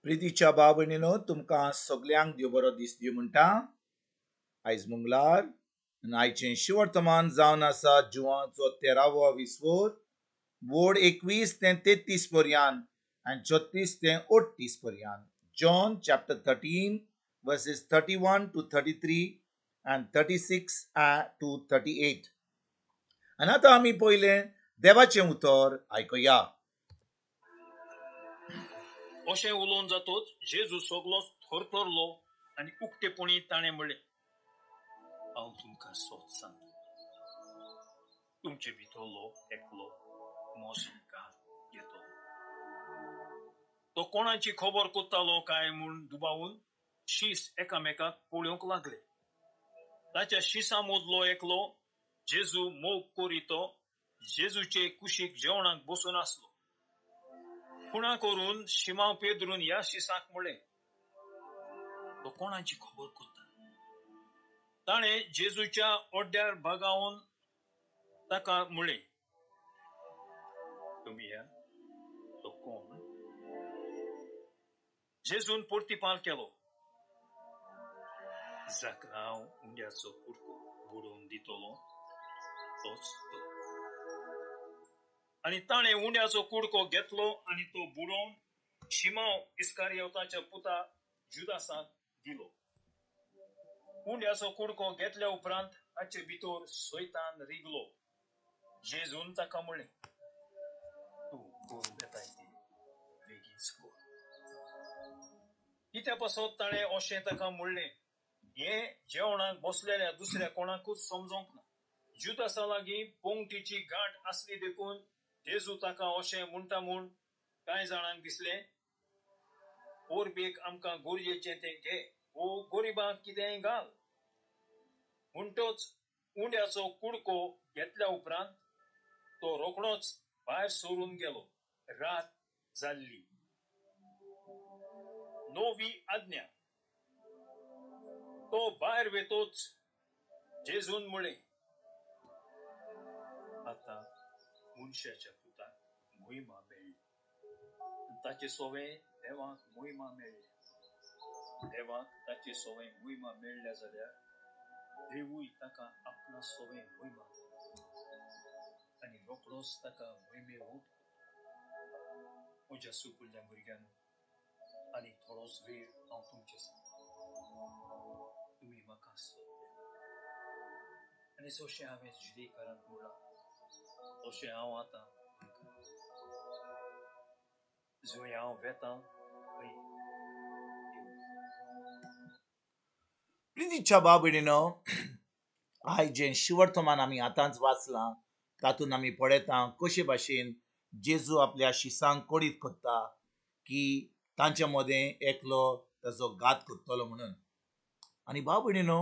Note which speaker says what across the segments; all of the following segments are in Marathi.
Speaker 1: प्रितीच्या भाव भयणीनो, तुमकां सगल्यांक देव बरो दीस दिवं म्हणटा. आयज मंगळार आनी आयचें शिवर्तमान जावन आसा जुवाचो 13वा विस्वोर, वोड 21 ते 33 पर्यंत आनी 36 ते 38 पर्यंत. John chapter 13 verses 31 to 33 and 36 to 38. आनी आतां आमी पयलें देवाचें उतर आयकुया.
Speaker 2: अशें उलोवन जातोच जेजू सगळोच थरथरलो आनी उक्तेपणी ताणें म्हणलें, हांव तुमकां सोत सांगता, तुमचे भितरलो एकलो मोसम घात घेतलो. तो कोणाची खबर कोत्तालो काय म्हूण दुबावून शीस एकामेकाक पळोवंक लागले. ताच्या शिसा मदलो एकलो जेजू मोग करीतो जेजूचे कुशीक जेवणाक बसून आसलो. खुणा करून शिमाव पेद्रून ह्या शिसाक म्हणलें, तो कोणाची खबर कोत्ता. ताणें जेजूच्या ओड्ड्यार भागावन ताका म्हणलें, तुमी या तो कोण. जेजून परतिपाल केलो, जाका हांव उंड्याचो कुडको बुडोवन दितलो तोच तो. आनी ताणें उंड्याचो कुडको घेतलो आनी तो बुडोवन शिमाव इस्कारियोताच्या पुता जुदासाक दिलो. उंड्याचो कुडको घेतल्या उपरांत ताचे भितर सैतान रिगलो. जेजून ताका म्हणलें, तूं करून येताय तें बेगीनच कर. कित्या पासत ताणें अशें ताका म्हणलें हें जेवणाक बसलेल्या दुसऱ्या कोणाकूच समजोंक ना. जुदासा लागीं पोंगटीची गांठ आसली देखून जेजू ताका अशें म्हणटा म्हूण कांय जाणांक दिसलें. पोरबेक आमकां गरजेचें तें घे, वो गरिबांक कितेंय घाल. म्हणटोच उंड्याचो कुडको घेतल्या उपरांत तो रोखडोच भायर सरून गेलो. रात जाल्ली. 9वी आज्ञा. तो भायर वेतोच जेजून म्हणलें, आता मनशाच्या पुताक महिमा मेळ्ळी. ताचे सोवे देवाक महिमा मेळ्ळी. देवाक ताचे सोवे महिमा मेळ्ळ्या जाल्यार देवूय ताका आपणा सोवे महिमा आनी रोखडोच ताका महिमे ओट. म्हज्या सुपुल्ल्या भुरग्यांनो, आनी थोडोच वेळ हांव तुमचे तुमी म्हाका सोद आनी जशें हांवें जुदेकारांक म्हणलां तशें हांव आतां जंय हांव वेतां थंय
Speaker 1: प्रितीच्या भाव भयणीनो, आयज जें शिवर्तमान आमी आतांच वाचलां तातूंत आमी पळयता कशे भाशेन जेजू आपल्या शिसांक कोडीत कोत्ता की तांच्या मदें एकलो ताचो घात कोत्तलो म्हणून. आनी भाव भयणीनो,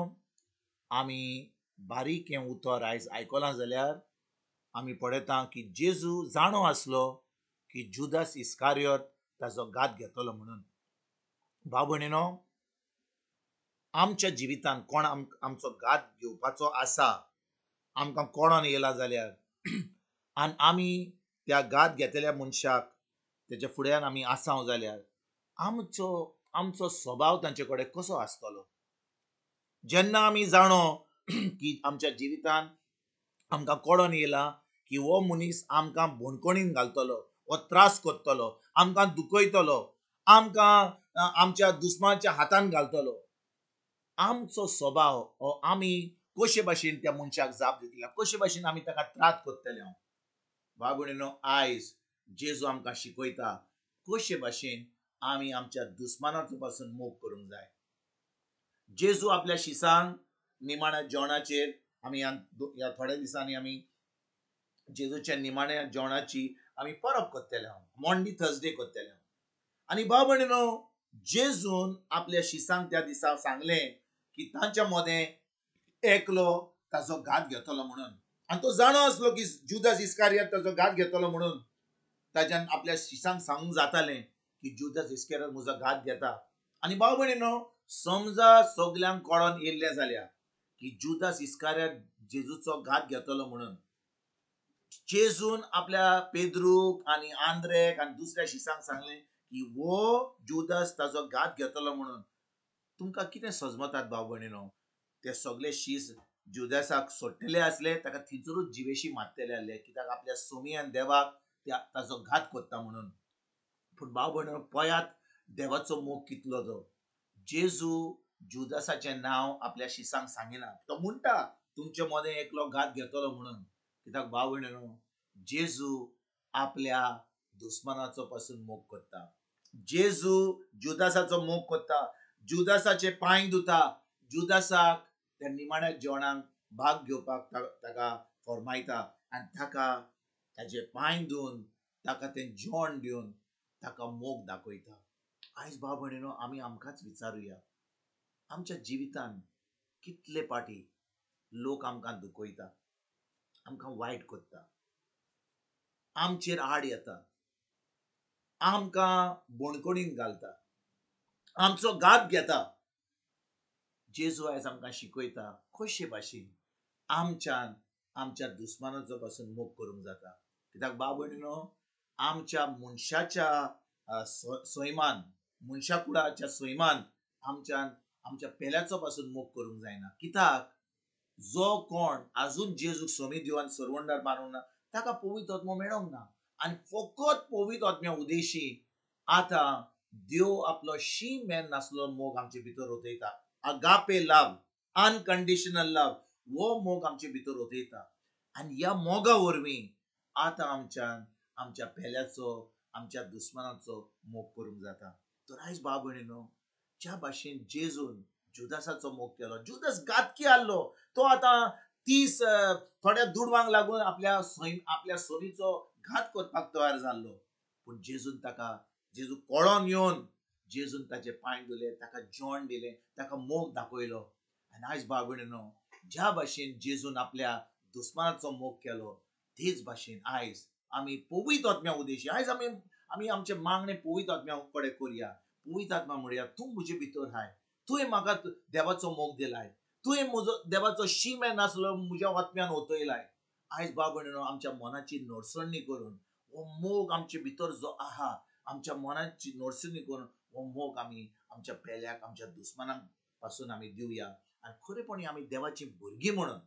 Speaker 1: आमी बारीक हें उतर आयज आयकलां जाल्यार आमी पळयता की जेजू जाणो आसलो की जुदास इस्कारियोत ताचो घात घेतलो म्हणून. भाव भयणीनो, आमच्या जिवितांत कोण आमचो घात घेवपाचो आसा, आमकां कोणोन येयला जाल्यार आनी आमी त्या घात घेतलेल्या मनशाक तेच्या फुड्यान आमी आसाव जाल्यार आमचो स्वभाव तांचे कडेन कसो आसतलो. जेन्ना आमी जाणो की आमच्या जिवितांत आमकां कोणोन येयला की हो मनीस आमकां भोणकोणीन घालतलो, हो त्रास करतलो, आमकां दुखयतलो, आमकां आमच्या दुस्मानाच्या हातान घालतलो, आमचो स्वभाव हो आमी कशे भाशेन त्या मनशाक जाप दितले, कशे भाशेन आमी ताका त्रास करतले. भाव भयणीनो, आयज जेजू आमकां शिकयता कशे भाशेन आमी आमच्या दुस्मानाचो पासून मोग करूंक जाय. जेजू आपल्या शिसांक निमाण्या जेवणाचेर आमी ह्या थोड्या दिसांनी आमी जेजूच्या निमाण्या जेवणाची आमी परब करतले, मॉन्डी थर्सडे करतले. आनी भाव भयणीनो, जेजून आपल्या शिसांक त्या दिसा सांगलें की तांच्या मदें एकलो ताचो घात घेतलो म्हणून. आनी तो जाणो आसलो की जुदास इस्कारियोत ताचो घात घेतलो म्हणून. ताच्यान आपल्या शिसांक सांगूंक जातालें की जुदास इस्कारियोत म्हजो घात घेता. आनी भाव भयणीनो, समजा सगल्यांक कळोन येयल्लें जाल्यार की जुदास इस्कारियोत जेजूचो घात घेतलो म्हणून, जेजून आपल्या पेद्रूक आनी आंद्रेक आनी दुसऱ्या शिसांक सांगलें की वो जुदास ताजो घात घेतलो म्हणून तुमकां कितें सजमतात भाव भयणीनो ते सगळे शीस जुदासाक सोडलेले असले ताका थिंचरूच जिवेशी मारतले आसले कित्याक आपल्या सोमियान देवाक ताजो घात कोत्ता म्हणून पूण भाव भयणीनो पळयात देवाचो मोग कितलो तो जेजू जुदासाचें नांव आपल्या शिसांक सांगिना तो म्हणटा तुमचे मदें एकलो घात घेतलो म्हणून कित्याक भाव भयणीनो जेजू आपल्या दुस्मनाचो पासून मोग करता जेजू जुदासाचो मोग करता जुदासाचे पांय धुता जुदासाक त्या निमाण्या जेवणाक भाग घेवपाक ताका फरमायता आनी ताका ताजे पांय धुवन ताका तें जेवण दिवन ताका मोग दाखयता आयज भाव भयणीनो आमी आमकांच विचारुया आमच्या जिवितान कितले पाटी लोक आमकां दुखयता आमकां वायट करता आमचेर आड येता आमकां बोणकोडीन घालता आमचो घात घेता जेजू आयज आमकां शिकयता कशे भाशेन आमच्यान आमच्या दुस्मानाचो पासून मोग करूंक जाता कित्याक भाव भयणीनो आमच्या मनशाच्या सैमान मनशा कुळाच्या सैमान आमच्यान आमच्या पेल्याचो पासून मोग करूंक जायना कित्याक जो कोण आजून जेजूक सोमी दिवान सरवंडार बांदूंक ना ताका पवित्र आत्मो मेळोंक ना आनी फकत पवित्र आत्म्या उदेशी आतां देव आपलो शी मेन नासलो मोग आमचे भितर रोतयता अगापे लव अनकंडिशनल लव वो मोग आमचे भितर रोतयता आनी ह्या मोगा वरवीं आतां आमच्यान आमच्या पेल्याचो आमच्या दुस्मनाचो मोग करूंक जाता तर आयज भाव भयणीनो ज्या भाशेन जेजून जुदासाचो मोग केलो जुदास घातकी आसलो तो आतां 30 थोड्या दुडवांक लागून आपल्या सोनीचो घात करपाक तयार जाल्लो पूण जेजू कळोन येवन जेजून ताचे पांय धुले ताका जेवण दिलें ताका मोग दाखयलो आनी आयज भाव भयणीनो ज्या भाशेन जेजून आपल्या दुस्मनाचो मोग केलो तेच भाशेन आयज आमी पवित्र आत्म्या उदेशी आयज आमी आमचे मागणे पवित्र आत्म्या कडेन करया पवित्र आत्मा म्हणया तूं म्हजे भितर हाय तुवें म्हाका देवाचो मोग दिलाय तुवें म्हजो देवाचो शीमे नासलो म्हज्या आत्म्यान ओतयलाय आयज भाव भयणीनो आमच्या मनाची नडसणणी करून हो मोग आमचे भितर जो आहा आमच्या मनाची नडसणणी करून हो मोग आमी आमच्या पेल्याक आमच्या दुस्मनाक पासून आमी दिवया आनी खरेपणी आमी देवाची भुरगीं म्हणून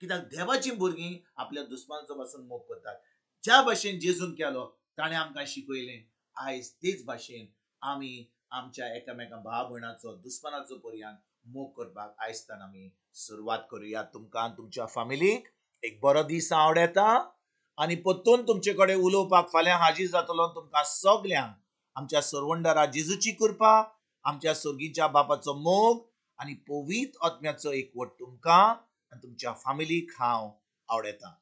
Speaker 1: कित्याक देवाची भुरगीं आपल्या दुस्मनाचो पासून मोग करतात ज्या भाशेन जेजून केलो ताणें आमकां शिकयलें आयज तेच भाशेन आमी आमच्या एकामेका भाव भयणाचो दुस्मनाचो पर्यंत मोग करपाक आयजतान आमी सुरवात करुया तुमकां तुमच्या फॅमिलीक एक बरो दीस आवडेता आनी परतून तुमचे कडेन उलोवपाक फाल्यां हाजीर जातलो तुमकां सगल्यांक आमच्या सरवंडरा जेजूची कृपा आमच्या सर्गीच्या बापाचो मोग आनी पवित्र आत्म्याचो एकवट तुमकां आनी तुमच्या फॅमिलीक हांव आवडेता